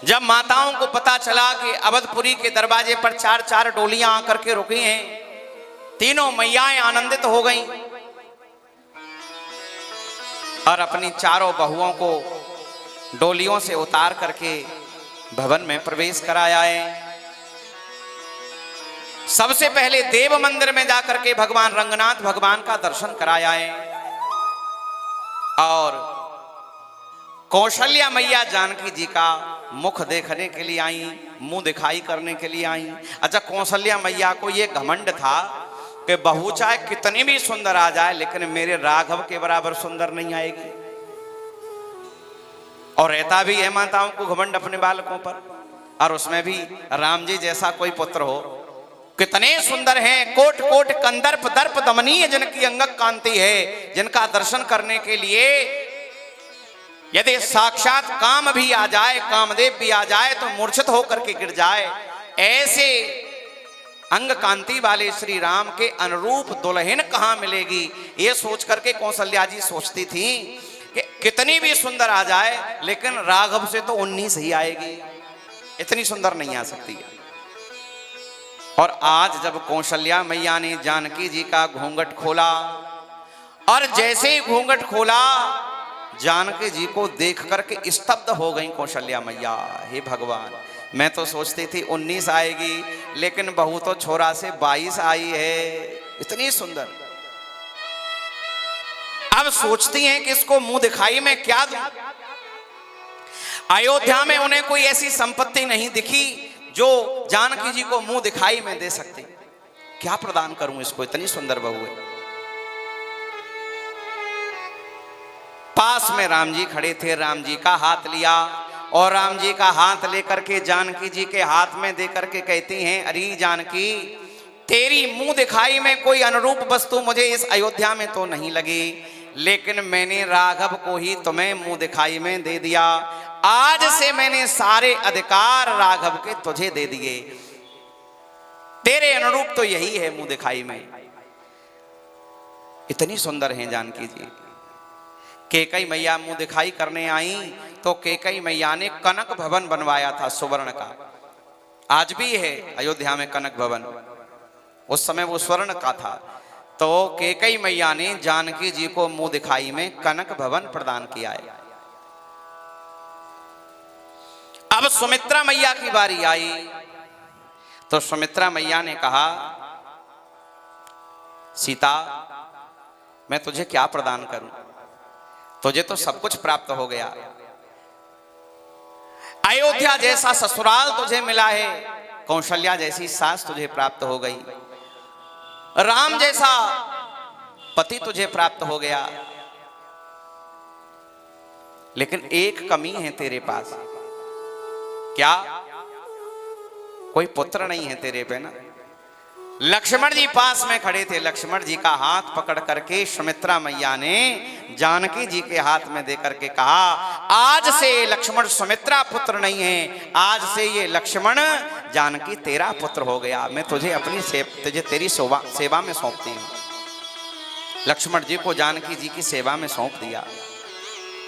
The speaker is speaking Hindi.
जब माताओं को पता चला कि अवधपुरी के दरवाजे पर चार चार डोलियां आकर के रुकी हैं, तीनों मैयाएं आनंदित हो गईं और अपनी चारों बहुओं को डोलियों से उतार करके भवन में प्रवेश कराया है। सबसे पहले देव मंदिर में जाकर के भगवान रंगनाथ भगवान का दर्शन कराया है और कौशल्या मैया जानकी जी का मुख देखने के लिए आई, मुंह दिखाई करने के लिए आई। अच्छा, कौशल्या मैया को यह घमंड था कि बहू चाहे कितनी भी सुंदर आ जाए लेकिन मेरे राघव के बराबर सुंदर नहीं आएगी। और रहता भी है माताओं को घमंड अपने बालकों पर, और उसमें भी राम जी जैसा कोई पुत्र हो। कितने सुंदर हैं, कोट कोट कंदर्प दर्प दमनीय जिनकी अंगक कांति है, जिनका दर्शन करने के लिए यदि साक्षात काम भी आ जाए, कामदेव भी आ जाए तो मूर्छित होकर के गिर जाए। ऐसे अंग कांति वाले श्री राम के अनुरूप दुल्हन कहां मिलेगी, ये सोच करके कौशल्या जी सोचती थी कि कितनी भी सुंदर आ जाए लेकिन राघव से तो 19 ही आएगी, इतनी सुंदर नहीं आ सकती है। और आज जब कौशल्या मैया ने जानकी जी का घूंघट खोला और जैसे ही घूंघट खोला जानकी जी को देख करके स्तब्ध हो गई कौशल्या मैया। हे भगवान, मैं तो सोचती थी 19 आएगी लेकिन बहू तो छोरा से 22 आई है, इतनी सुंदर। अब सोचती हैं कि इसको मुंह दिखाई में क्या दूं। अयोध्या में उन्हें कोई ऐसी संपत्ति नहीं दिखी जो जानकी जी को मुंह दिखाई में दे सकती। क्या प्रदान करूं इसको, इतनी सुंदर बहू है। पास में राम जी खड़े थे, राम जी का हाथ लिया और राम जी का हाथ लेकर के जानकी जी के हाथ में देकर के कहती हैं, अरे जानकी, तेरी मुंह दिखाई में कोई अनुरूप वस्तु मुझे इस अयोध्या में तो नहीं लगी, लेकिन मैंने राघव को ही तुम्हें मुंह दिखाई में दे दिया। आज से मैंने सारे अधिकार राघव के तुझे दे दिए। तेरे अनुरूप तो यही है मुंह दिखाई में। इतनी सुंदर हैं जानकी जी। कैकेयी मैया मुंह दिखाई करने आई तो कैकेयी मैया ने कनक भवन बनवाया था सुवर्ण का। आज भी है अयोध्या में कनक भवन, उस समय वो स्वर्ण का था। तो कैकेयी मैया ने जानकी जी को मुंह दिखाई में कनक भवन प्रदान किया है। अब सुमित्रा मैया की बारी आई तो सुमित्रा मैया ने कहा, सीता, मैं तुझे क्या प्रदान करूं, तुझे तो सब कुछ प्राप्त हो गया। अयोध्या जैसा ससुराल तुझे मिला है, कौशल्या जैसी सास तुझे प्राप्त हो गई, राम जैसा पति तुझे प्राप्त हो गया, लेकिन एक कमी है तेरे पास। क्या? कोई पुत्र नहीं है तेरे पे ना। लक्ष्मण जी पास में खड़े थे, लक्ष्मण जी का हाथ पकड़ करके सुमित्रा मैया ने जानकी जी के हाथ में देकर के कहा, आज से लक्ष्मण सुमित्रा पुत्र नहीं है, आज से ये लक्ष्मण जानकी तेरा पुत्र हो गया। मैं तुझे अपनी तुझे तेरी सेवा में सौंपती हूं। लक्ष्मण जी को जानकी जी की सेवा में सौंप दिया।